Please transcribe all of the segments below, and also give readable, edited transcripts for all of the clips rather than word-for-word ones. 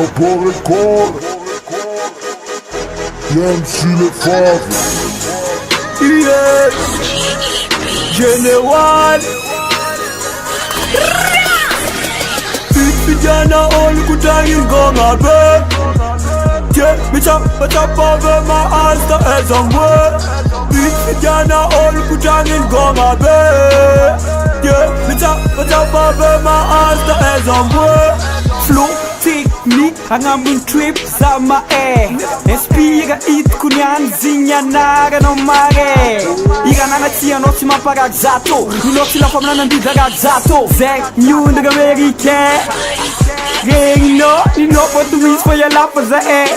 Sabor record. MC le Fave. Yeah. General. Vijana all kutangin gonga be. Yeah, me chop over my eyes the as I'm work. Vijana all kutangin gonga be. Yeah, me chop over my eyes the as I'm work. Flow technique, hangamun trip sama Inspira it kunyan zinya naga no mare Iga nana tia noti mapagag zato Noti la famla nandidagag zato Zek new nigga American Gang no, you know what to reach for your lap for the air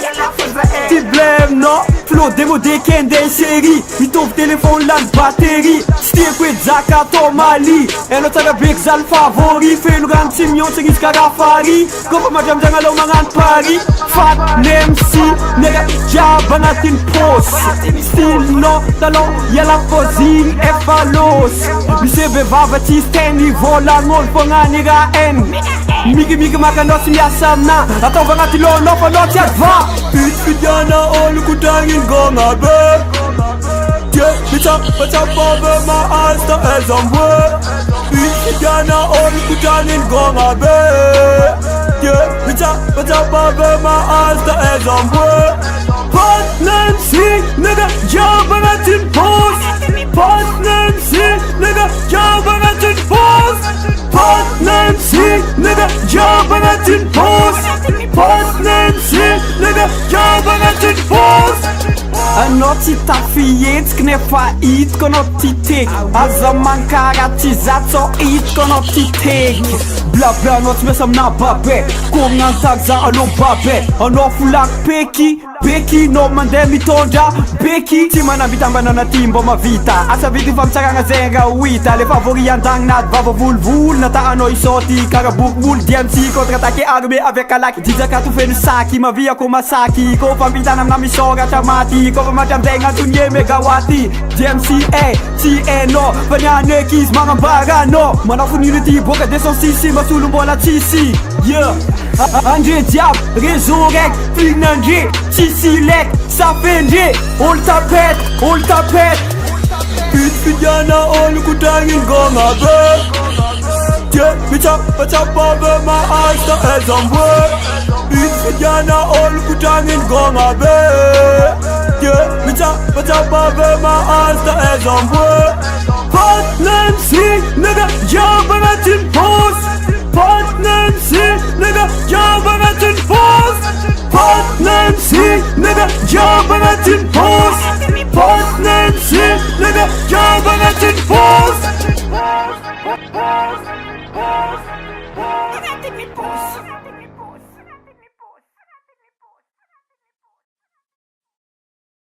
Ti blame no, flow demo de kende série Mi top téléphone land batterie Stick with Zakato Mali Et notre big zal favori Fait le grand Simeon c'est Giska Rafari Kopa madame jangalo mangan Paris Fat name si Nega jabanatin pose Still no talon Yala posing Efalos Mi sebe vavati Stanley vola ngol Ponga nigga en Miki makano si yasamna Atau vangati lo no for not yet va Vijana all kutangin gonga be Yeah, me chop over my eyes the as I'm work Vijana all kutangin gonga be Yeah, me chop over my eyes the as I'm work Partner see, nigga, jabanatin pose Partner see, nigga, jabanatin pose Partner see, nigga, jabanatin pose Partner see, nigga, jabanatin pose Anoti tafiet knefa it konoti tek Azaman karatizat so it konoti tek Bla bla not mesam na babe Kong ngang tagza ano babe Ano fulak peki Beki no mandemi tonja Beki Tima na bitamba na timbo mavita Asa viti fam tsaka nga zenga wita Le favori andang nat bava vul Nata ano isoti Kaga bukbul DMC contre-attaqué armé avec alaki Dija ka tu fenu saki Ma via ko masaki Ko fam bitanam na misoga chamati Ko fam macam zenga tunye megawati DMC TNO Fanyane kis mga baga no Mana community boka deson sisi Masulung bola tisi Yeah Andre Diab Resurrect Finanje Tisi lek Safenje All tapet Vijana all kutangin gonga be Yeah, me chop over my eyes the as I'm work Vijana all kutangin gonga be Yeah, me chop over my eyes the as I'm work Partner see, nigga, jabanatin pose Partner see, nigga, jabanatin pose Partner see, nigga, jabanatin pose Partner see, nigga, jabanatin pose